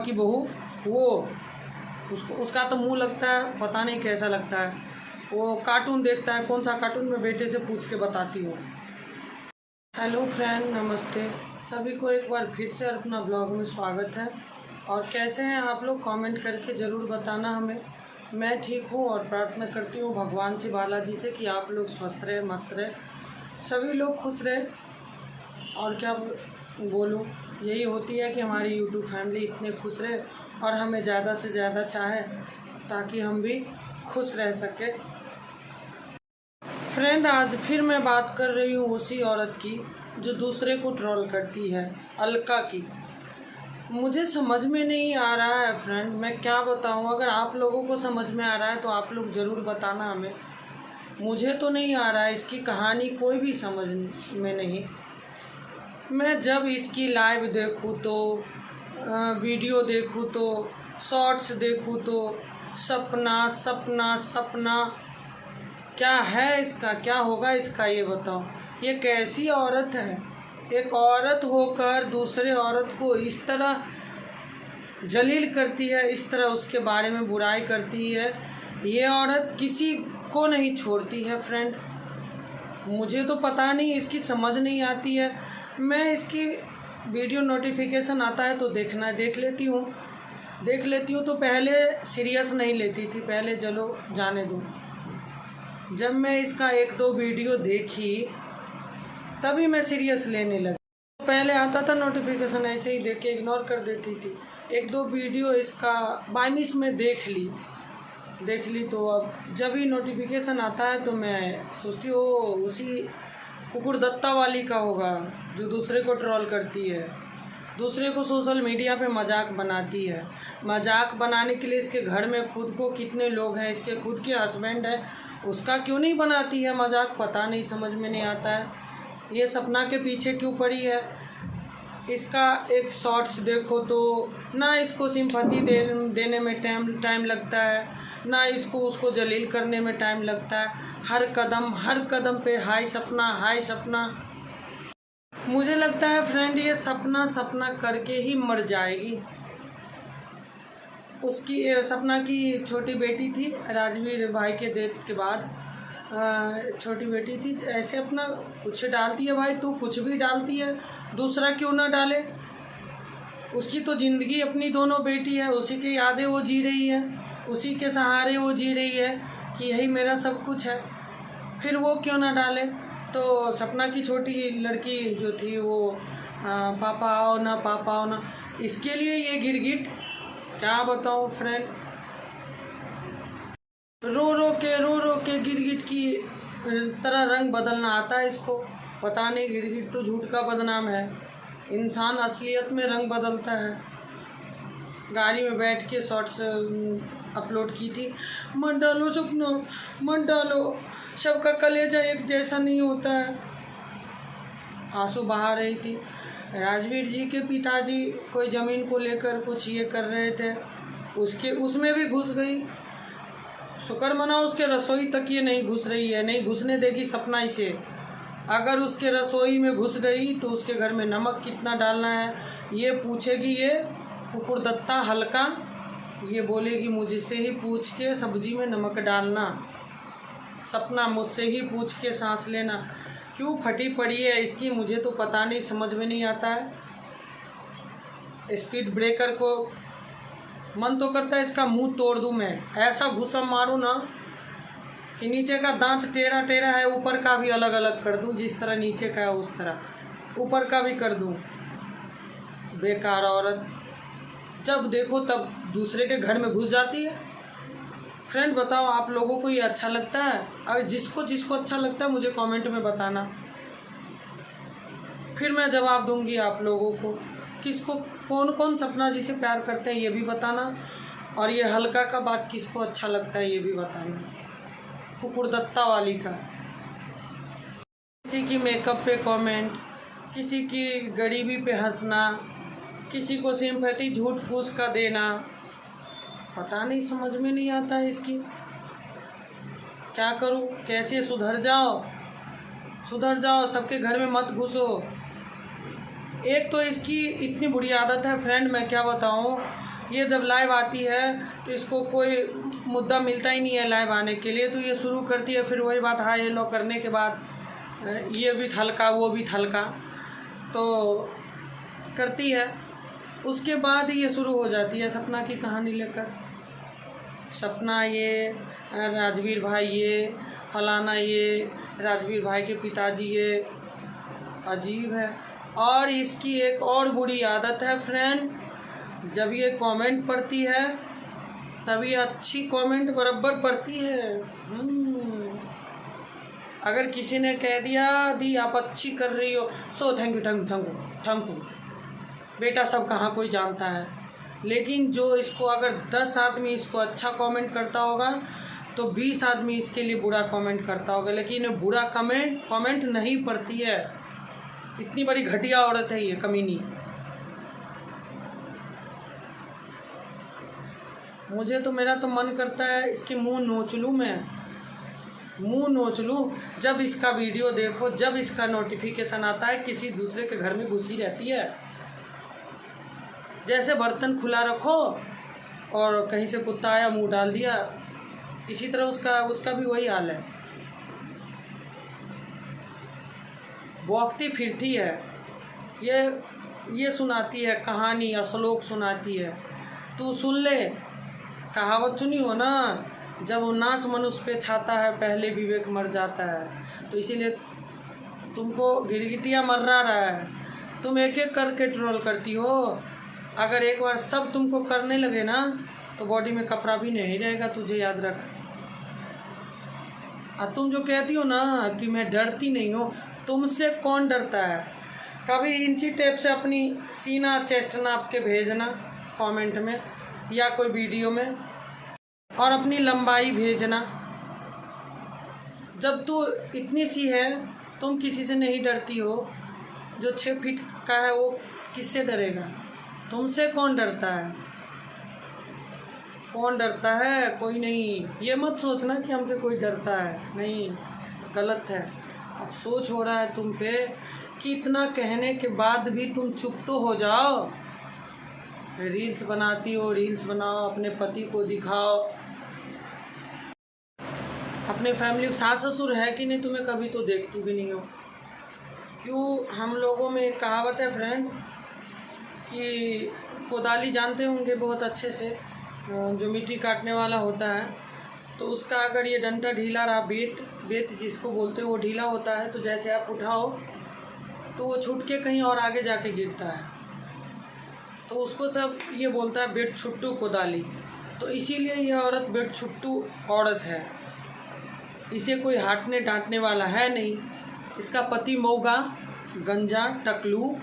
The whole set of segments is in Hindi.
की बहू वो उसका तो मुंह लगता है, पता नहीं कैसा लगता है। वो कार्टून देखता है, कौन सा कार्टून मैं बेटे से पूछ के बताती हूँ। हेलो फ्रेंड, नमस्ते सभी को एक बार फिर से अपना ब्लॉग में स्वागत है। और कैसे हैं आप लोग, कमेंट करके ज़रूर बताना हमें। मैं ठीक हूँ और प्रार्थना करती हूँ भगवान से, बालाजी से कि आप लोग स्वस्थ रहे, मस्त रहे, सभी लोग खुश रहे। और क्या बोलूँ, यही होती है कि हमारी यूट्यूब फैमिली इतने खुश रहे और हमें ज़्यादा से ज़्यादा चाहे ताकि हम भी खुश रह सके। फ्रेंड, आज फिर मैं बात कर रही हूँ उसी औरत की जो दूसरे को ट्रोल करती है, अलका की। मुझे समझ में नहीं आ रहा है फ्रेंड, मैं क्या बताऊँ। अगर आप लोगों को समझ में आ रहा है तो आप लोग ज़रूर बताना हमें। मुझे तो नहीं आ रहा है, इसकी कहानी कोई भी समझ में नहीं। मैं जब इसकी लाइव देखूँ तो वीडियो देखूँ तो शॉर्ट्स देखूँ तो सपना सपना सपना, क्या है इसका, क्या होगा इसका, ये बताओ। ये कैसी औरत है, एक औरत होकर दूसरे औरत को इस तरह जलील करती है, इस तरह उसके बारे में बुराई करती है। ये औरत किसी को नहीं छोड़ती है फ्रेंड। मुझे तो पता नहीं, इसकी समझ नहीं आती है। मैं इसकी वीडियो नोटिफिकेशन आता है तो देख लेती हूँ तो पहले सीरियस नहीं लेती थी, पहले चलो जाने दूँ। जब मैं इसका एक दो वीडियो देखी तभी मैं सीरियस लेने लगी। पहले आता था नोटिफिकेशन, ऐसे ही देख के इग्नोर कर देती थी। एक दो वीडियो इसका बाय मिस में देख ली तो अब जब ही नोटिफिकेशन आता है तो मैं सोचती हूँ उसी कुकुर दत्ता वाली का होगा जो दूसरे को ट्रोल करती है, दूसरे को सोशल मीडिया पे मजाक बनाती है। मजाक बनाने के लिए इसके घर में खुद को कितने लोग हैं, इसके खुद के हस्बैंड है, उसका क्यों नहीं बनाती है मजाक, पता नहीं, समझ में नहीं आता है। ये सपना के पीछे क्यों पड़ी है। इसका एक शॉर्ट्स देखो तो ना इसको सिंपैथी देने में टाइम लगता है, ना इसको उसको जलील करने में टाइम लगता है। हर कदम पे हाय सपना, हाय सपना। मुझे लगता है फ्रेंड ये सपना करके ही मर जाएगी। उसकी सपना की छोटी बेटी थी, राजवीर भाई के डेथ के बाद छोटी बेटी थी। ऐसे अपना कुछ डालती है भाई, तू कुछ भी डालती है, दूसरा क्यों ना डाले। उसकी तो ज़िंदगी अपनी दोनों बेटी है, उसी की यादें वो जी रही है, उसी के सहारे वो जी रही है कि यही मेरा सब कुछ है, फिर वो क्यों ना डाले। तो सपना की छोटी लड़की जो थी वो पापा आओ ना, इसके लिए ये गिरगिट, क्या बताऊँ फ्रेंड। रो रो के गिरगिट की तरह रंग बदलना आता है इसको, पता नहीं। गिरगिट तो झूठ का बदनाम है, इंसान असलियत में रंग बदलता है। गाड़ी में बैठ के शॉर्ट्स अपलोड की थी, मत डालो सपना, मत डालो, सबका कलेजा एक जैसा नहीं होता है। आंसू बहा रही थी। राजवीर जी के पिताजी कोई ज़मीन को लेकर कुछ ये कर रहे थे, उसमें भी घुस गई। शुक्र मनाओ उसके रसोई तक ये नहीं घुस रही है, नहीं घुसने देगी सपना इसे। अगर उसके रसोई में घुस गई तो उसके घर में नमक कितना डालना है ये पूछेगी। ये कुकुर दत्ता हल्का ये बोलेगी मुझसे ही पूछ के सब्जी में नमक डालना, सपना मुझसे ही पूछ के सांस लेना। क्यों फटी पड़ी है इसकी, मुझे तो पता नहीं, समझ में नहीं आता है। स्पीड ब्रेकर को मन तो करता है इसका मुंह तोड़ दूं मैं, ऐसा घुसा मारूं ना कि नीचे का दांत टेढ़ा टेढ़ा है, ऊपर का भी अलग अलग कर दूं, जिस तरह नीचे का है उस तरह ऊपर का भी कर दूं। बेकार औरत, जब देखो तब दूसरे के घर में घुस जाती है। फ्रेंड बताओ आप लोगों को ये अच्छा लगता है? अगर जिसको अच्छा लगता है मुझे कमेंट में बताना, फिर मैं जवाब दूंगी आप लोगों को। किसको कौन सपना जिसे प्यार करते हैं ये भी बताना, और ये हल्का का बात किसको अच्छा लगता है ये भी बताना, कुकुर दत्ता वाली का। किसी की मेकअप पे कमेंट, किसी की गरीबी पे हंसना, किसी को सिंपैथी झूठ फूस का देना, पता नहीं, समझ में नहीं आता है इसकी। क्या करूं, कैसे सुधर जाओ, सबके घर में मत घुसो। एक तो इसकी इतनी बुरी आदत है फ्रेंड, मैं क्या बताऊं। ये जब लाइव आती है तो इसको कोई मुद्दा मिलता ही नहीं है लाइव आने के लिए, तो ये शुरू करती है, फिर वही बात हाय हेलो करने के बाद ये भी हल्का वो भी हल्का तो करती है। उसके बाद ये शुरू हो जाती है सपना की कहानी लेकर। सपना ये, राजवीर भाई ये, फलाना ये, राजवीर भाई के पिताजी ये। अजीब है। और इसकी एक और बुरी आदत है फ्रेंड, जब ये कमेंट पढ़ती है तभी अच्छी कमेंट बराबर पढ़ती है। अगर किसी ने कह दिया दी आप अच्छी कर रही हो, so thank you thank you thank you thank you बेटा, सब कहाँ कोई जानता है। लेकिन जो इसको अगर 10 आदमी इसको अच्छा कमेंट करता होगा तो 20 आदमी इसके लिए बुरा कमेंट करता होगा, लेकिन बुरा कमेंट नहीं पढ़ती है। इतनी बड़ी घटिया औरत है ये, कमीनी। मुझे तो मेरा तो मन करता है इसके मुंह नोच लूँ, मैं मुंह नोच लूँ। जब इसका वीडियो देखो, जब इसका नोटिफिकेशन आता है किसी दूसरे के घर में घुसी रहती है। जैसे बर्तन खुला रखो और कहीं से कुत्ता आया मुंह डाल दिया, इसी तरह उसका भी वही हाल है। भौंकती फिरती है, ये सुनाती है कहानी, श्लोक सुनाती है। तू सुन ले, कहावत सुनी हो ना, जब उन्नास मनुष्य पे छाता है पहले विवेक मर जाता है। तो इसीलिए तुमको गिरगिटिया मर्रा रहा है, तुम एक एक करके ट्रोल करती हो। अगर एक बार सब तुमको करने लगे ना तो बॉडी में कपड़ा भी नहीं रहेगा, तुझे याद रख। और तुम जो कहती हो ना कि मैं डरती नहीं हूँ, तुमसे कौन डरता है। कभी इंची टेप से अपनी सीना चेस्ट नाप के भेजना कमेंट में या कोई वीडियो में, और अपनी लंबाई भेजना। जब तू इतनी सी है, तुम किसी से नहीं डरती हो। जो 6 फीट का है वो किससे डरेगा, तुमसे कौन डरता है। कौन डरता है, कोई नहीं। ये मत सोचना कि हमसे कोई डरता है, नहीं, गलत है। अब सोच हो रहा है तुम पे कि इतना कहने के बाद भी तुम चुप तो हो जाओ। रील्स बनाती हो, रील्स बनाओ, अपने पति को दिखाओ। अपने फैमिली सास ससुर है कि नहीं तुम्हें, कभी तो देखती भी नहीं हो। क्यों, हम लोगों में एक कहावत है फ्रेंड कि कोदाली जानते होंगे बहुत अच्छे से, जो मिट्टी काटने वाला होता है, तो उसका अगर ये डंडा ढीला रहा, बेत जिसको बोलते हैं, वो ढीला होता है, तो जैसे आप उठाओ तो वो छूट के कहीं और आगे जाके गिरता है। तो उसको सब ये बोलता है बेट छुट्टू कोदाली। तो इसीलिए ये औरत बेट छुट्टू औरत है। इसे कोई हांटने डांटने वाला है नहीं। इसका पति मौगा, गंजा, टकलू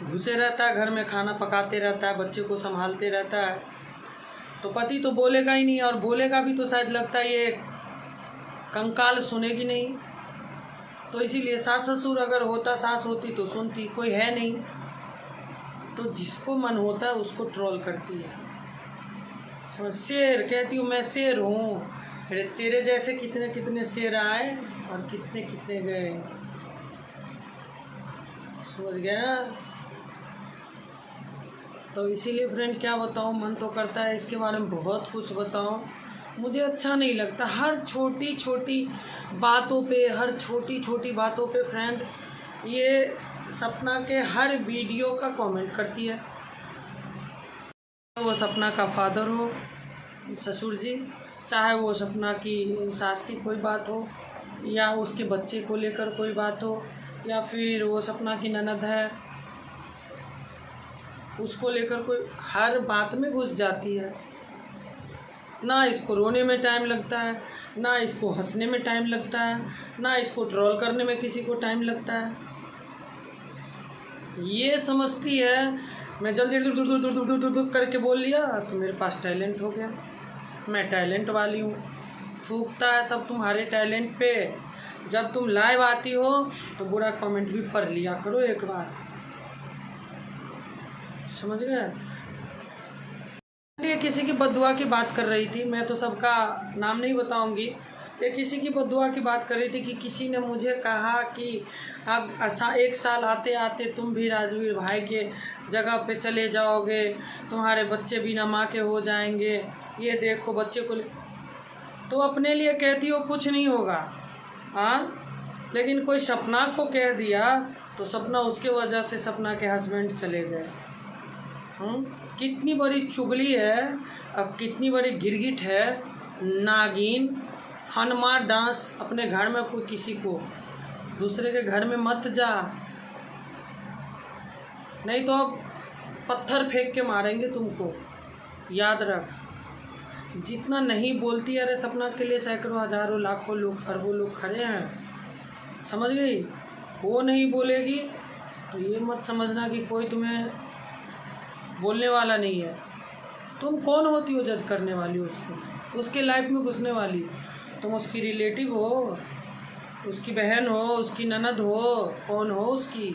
घुसे रहता है घर में, खाना पकाते रहता है, बच्चे को संभालते रहता है। तो पति तो बोलेगा ही नहीं, और बोलेगा भी तो शायद लगता है ये कंकाल सुनेगी नहीं। तो इसीलिए सास ससुर अगर होता, सास होती तो सुनती, कोई है नहीं। तो जिसको मन होता है उसको ट्रोल करती है। शेर कहती हूँ मैं शेर हूँ, अरे तेरे जैसे कितने कितने शेर आए और कितने कितने गए, समझ गया। तो इसीलिए फ्रेंड क्या बताऊँ, मन तो करता है इसके बारे में बहुत कुछ बताऊँ, मुझे अच्छा नहीं लगता। हर छोटी छोटी बातों पे, हर छोटी छोटी बातों पे फ्रेंड ये सपना के हर वीडियो का कमेंट करती है। वो सपना का फादर हो, ससुर जी, चाहे वो सपना की सास की कोई बात हो, या उसके बच्चे को लेकर कोई बात हो, या फिर वो सपना की ननद है उसको लेकर कोई, हर बात में घुस जाती है। ना इसको रोने में टाइम लगता है, ना इसको हंसने में टाइम लगता है, ना इसको ट्रोल करने में किसी को टाइम लगता है। ये समझती है मैं जल्दी जल्दी करके बोल लिया तो मेरे पास टैलेंट हो गया, मैं टैलेंट वाली हूँ। थूकता है सब तुम्हारे टैलेंट पे। जब तुम लाइव आती हो तो बुरा कमेंट भी पढ़ लिया करो एक बार, समझ गए। ये किसी की बद्दुआ की बात कर रही थी, मैं तो सबका नाम नहीं बताऊंगी, ये किसी की बद्दुआ की बात कर रही थी कि किसी ने मुझे कहा कि एक साल आते आते तुम भी राजवीर भाई के जगह पे चले जाओगे, तुम्हारे बच्चे बिना माँ के हो जाएंगे, ये देखो बच्चे को तो अपने लिए कहती हो कुछ नहीं होगा। हाँ, लेकिन कोई सपना को कह दिया तो सपना उसके वजह से सपना के हस्बैंड चले गए। कितनी बड़ी चुगली है, अब कितनी बड़ी गिरगिट है, नागिन हनुमान डांस। अपने घर में कोई किसी को दूसरे के घर में मत जा, नहीं तो अब पत्थर फेंक के मारेंगे तुमको। याद रख, जितना नहीं बोलती अरे सपना के लिए सैकड़ों हजारों लाखों लोग अरबों लोग खड़े हैं, समझ गई। वो नहीं बोलेगी तो ये मत समझना कि कोई तुम्हें बोलने वाला नहीं है। तुम कौन होती हो जज करने वाली उसको, उसके लाइफ में घुसने वाली। तुम उसकी रिलेटिव हो, उसकी बहन हो, उसकी ननद हो, कौन हो उसकी,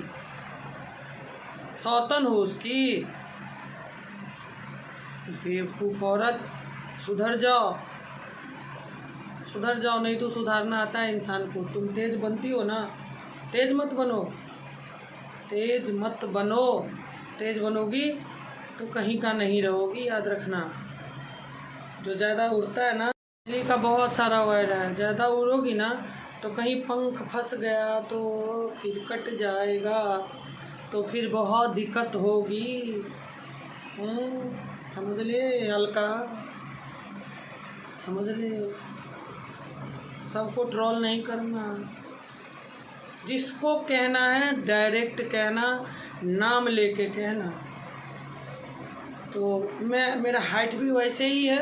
सौतन हो उसकी। बेवकूफ़ औरत, सुधर जाओ, सुधर जाओ, नहीं तो सुधारना आता है इंसान को। तुम तेज बनती हो ना, तेज मत बनो, तेज मत बनो। तेज बनोगी तो कहीं का नहीं रहोगी, याद रखना। जो ज़्यादा उड़ता है ना, बिजली का बहुत सारा वायर है, ज़्यादा उड़ोगी ना तो कहीं पंख फंस गया तो फिर कट जाएगा, तो फिर बहुत दिक्कत होगी। समझ ले अलका, समझ ले। सबको ट्रोल नहीं करना, जिसको कहना है डायरेक्ट कहना, नाम लेके कहना। तो मेरा हाइट भी वैसे ही है,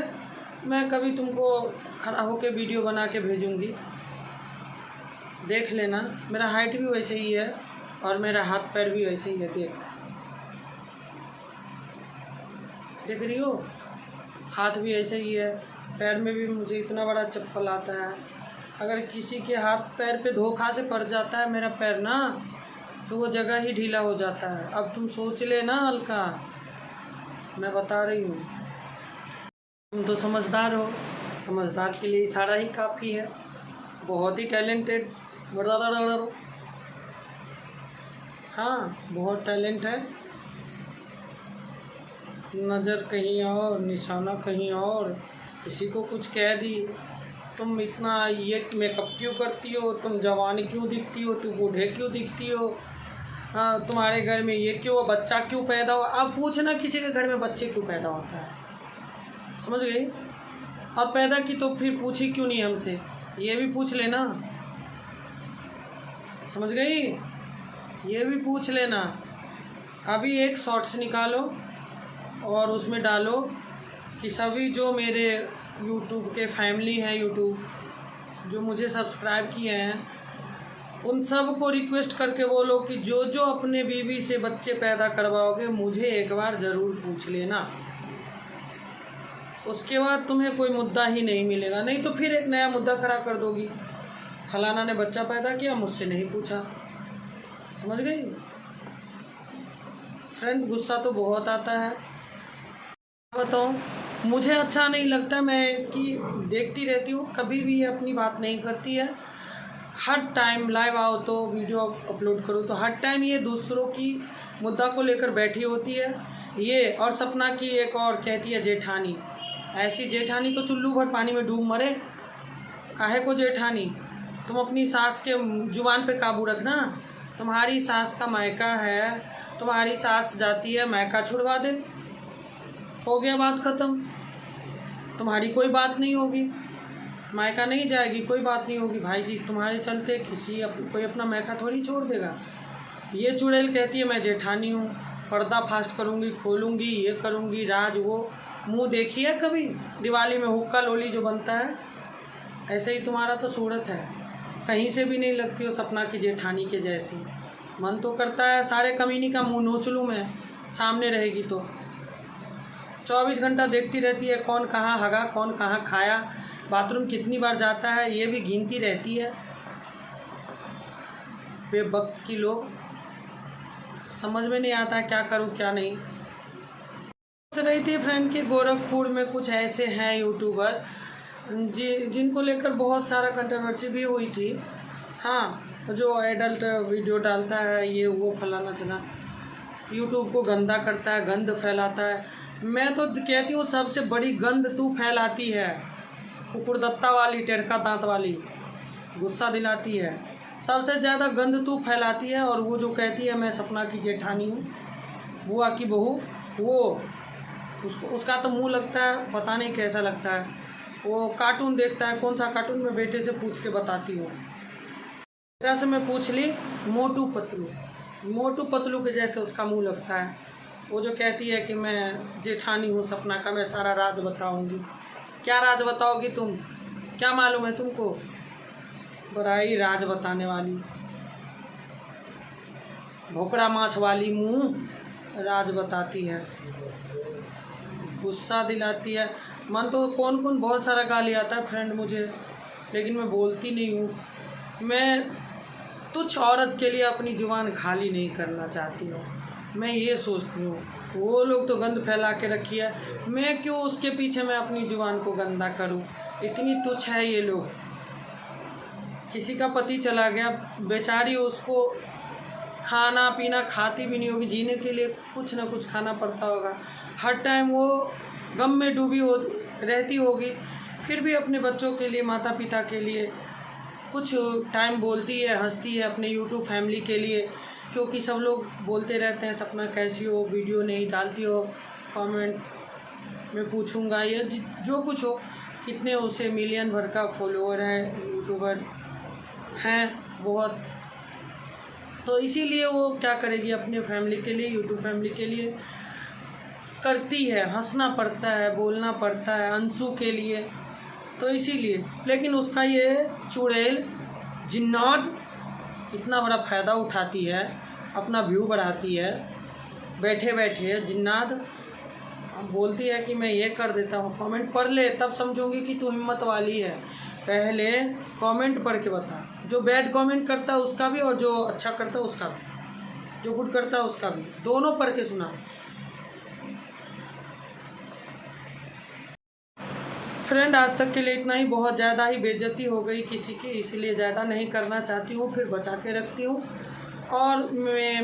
मैं कभी तुमको खड़ा होके वीडियो बना के भेजूंगी, देख लेना। मेरा हाइट भी वैसे ही है और मेरा हाथ पैर भी वैसे ही है। देख रही हो, हाथ भी ऐसे ही है, पैर में भी मुझे इतना बड़ा चप्पल आता है। अगर किसी के हाथ पैर पे धोखा से पड़ जाता है मेरा पैर ना, तो वो जगह ही ढीला हो जाता है। अब तुम सोच लेना अलका, मैं बता रही हूँ। तुम तो समझदार हो, समझदार के लिए इशारा ही काफ़ी है। बहुत ही टैलेंटेड, हाँ बहुत टैलेंट है। नज़र कहीं और, निशाना कहीं और, किसी को कुछ कह दी। तुम इतना ये मेकअप क्यों करती हो, तुम जवान क्यों दिखती हो, तुम बूढ़े क्यों दिखती हो, हाँ तुम्हारे घर में ये क्यों, बच्चा क्यों पैदा हो। अब पूछना किसी के घर में बच्चे क्यों पैदा होता है, समझ गई। और पैदा की तो फिर पूछी क्यों नहीं हमसे, ये भी पूछ लेना, समझ गई, ये भी पूछ लेना। अभी एक शॉर्ट्स निकालो और उसमें डालो कि सभी जो मेरे यूट्यूब के फैमिली हैं, यूट्यूब जो मुझे सब्सक्राइब किए हैं, उन सब को रिक्वेस्ट करके बोलो कि जो जो अपने बीवी से बच्चे पैदा करवाओगे मुझे एक बार ज़रूर पूछ लेना। उसके बाद तुम्हें कोई मुद्दा ही नहीं मिलेगा, नहीं तो फिर एक नया मुद्दा खड़ा कर दोगी, फलाना ने बच्चा पैदा किया मुझसे नहीं पूछा। समझ गई फ्रेंड, गुस्सा तो बहुत आता है। बताओ, मुझे अच्छा नहीं लगता, मैं इसकी देखती रहती हूँ, कभी भी ये अपनी बात नहीं करती है। हर टाइम लाइव आओ तो वीडियो अपलोड करो तो हर टाइम ये दूसरों की मुद्दा को लेकर बैठी होती है ये। और सपना की एक और कहती है जेठानी, ऐसी जेठानी तो चुल्लू भर पानी में डूब मरे। काहे को जेठानी, तुम अपनी सास के जुबान पे काबू रखना। तुम्हारी सास का मायका है, तुम्हारी सास जाती है मायका छुड़वा दे, हो गया बात ख़त्म। तुम्हारी कोई बात नहीं होगी, मायका नहीं जाएगी, कोई बात नहीं होगी। भाई जी तुम्हारे चलते कोई अपना मायका थोड़ी छोड़ देगा। ये चुड़ैल कहती है मैं जेठानी हूँ, पर्दा फास्ट करूँगी, खोलूँगी, ये करूँगी, राज वो। मुंह देखी है कभी दिवाली में हुक्का लोली जो बनता है, ऐसे ही तुम्हारा तो सूरत है, कहीं से भी नहीं लगती हो सपना की जेठानी के जैसी। मन तो करता है सारे कमीनी का मुँह नोच लूँ मैं, सामने रहेगी तो। 24 घंटा देखती रहती है कौन कहाँ हगा, कौन कहाँ खाया, बाथरूम कितनी बार जाता है, ये भी गिनती रहती है। बेवक्त की लोग, समझ में नहीं आता क्या करूँ क्या नहीं। सोच रही थी फ्रेंड कि गोरखपुर में कुछ ऐसे हैं यूट्यूबर जिनको लेकर बहुत सारा कंट्रोवर्सी भी हुई थी। हाँ, जो एडल्ट वीडियो डालता है, ये वो फलाना चला, यूट्यूब को गंदा करता है, गंद फैलाता है। मैं तो कहती हूँ सबसे बड़ी गंद तू फैलाती है, कुकुरदत्ता वाली, टेढ़का दांत वाली, गुस्सा दिलाती है। सबसे ज़्यादा गंद तू फैलाती है। और वो जो कहती है मैं सपना की जेठानी हूँ, बुआ की बहू, वो उसका तो मुंह लगता है पता नहीं कैसा लगता है। वो कार्टून देखता है, कौन सा कार्टून, मैं बेटे से पूछ के बताती हूँ। तरह से मैं पूछ ली, मोटू पतलू, मोटू पतलू के जैसे उसका मुंह लगता है। वो जो कहती है कि मैं जेठानी हूँ सपना का, मैं सारा राज बताऊँगी। क्या राज बताओगी तुम? क्या मालूम है तुमको? बड़ाई राज बताने वाली, भोकड़ा माछ वाली मुंह राज बताती है, गुस्सा दिलाती है। मन तो कौन कौन बहुत सारा गाली आता है फ्रेंड मुझे, लेकिन मैं बोलती नहीं हूँ। मैं तुच्छ औरत के लिए अपनी जुबान खाली नहीं करना चाहती हूँ। मैं ये सोचती हूँ वो लोग तो गंद फैला के रखी है, मैं क्यों उसके पीछे मैं अपनी जुबान को गंदा करूँ? इतनी तुच्छ है ये लोग। किसी का पति चला गया, बेचारी, उसको खाना पीना खाती भी नहीं होगी, जीने के लिए कुछ ना कुछ खाना पड़ता होगा, हर टाइम वो गम में डूबी रहती होगी, फिर भी अपने बच्चों के लिए, माता पिता के लिए कुछ टाइम बोलती है, हंसती है, अपने यूट्यूब फैमिली के लिए। क्योंकि सब लोग बोलते रहते हैं सपना कैसी हो, वीडियो नहीं डालती हो, कमेंट में पूछूंगा, या जो कुछ हो, कितने उसे मिलियन भर का फॉलोअर है, यूट्यूबर हैं बहुत। तो इसीलिए वो क्या करेगी, अपने फैमिली के लिए, यूट्यूब फैमिली के लिए करती है, हंसना पड़ता है, बोलना पड़ता है अंशु के लिए, तो इसीलिए। लेकिन उसका ये चुड़ैल जिन्नात इतना बड़ा फ़ायदा उठाती है, अपना व्यू बढ़ाती है, बैठे बैठे जिन्नात बोलती है कि मैं ये कर देता हूँ। कमेंट पढ़ ले तब समझूंगी कि तू हिम्मत वाली है। पहले कमेंट पढ़ के बता, जो बैड कमेंट करता है उसका भी, और जो अच्छा करता है उसका भी, जो गुड करता है उसका भी, दोनों पढ़ के सुना। फ्रेंड, आज तक के लिए इतना ही। बहुत ज़्यादा ही बेइज्जती हो गई किसी की, इसलिए ज़्यादा नहीं करना चाहती हूँ, फिर बचा के रखती हूँ। और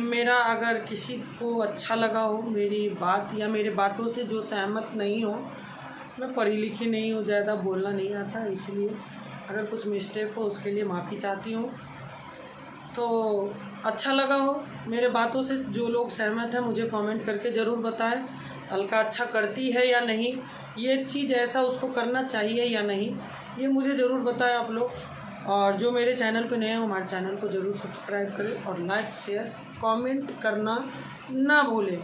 मेरा अगर किसी को अच्छा लगा हो मेरी बात, या मेरे बातों से जो सहमत नहीं हो, मैं पढ़ी लिखी नहीं हूँ, ज़्यादा बोलना नहीं आता, इसलिए अगर कुछ मिस्टेक हो उसके लिए माफ़ी चाहती हूँ। तो अच्छा लगा हो मेरे बातों से, जो लोग सहमत हैं मुझे कमेंट करके ज़रूर बताएं, अलका अच्छा करती है या नहीं, ये चीज़ ऐसा उसको करना चाहिए या नहीं, ये मुझे ज़रूर बताएं आप लोग। और जो मेरे चैनल पे नए हैं हमारे चैनल को ज़रूर सब्सक्राइब करें, और लाइक शेयर कमेंट करना ना भूलें।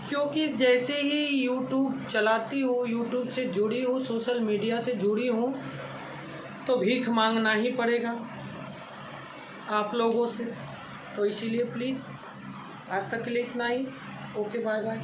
क्योंकि जैसे ही यूट्यूब चलाती हूँ, यूट्यूब से जुड़ी हूँ, सोशल मीडिया से जुड़ी हूँ, तो भीख मांगना ही पड़ेगा आप लोगों से। तो इसीलिए प्लीज़ आज तक के लिए इतना ही। Okay, bye bye.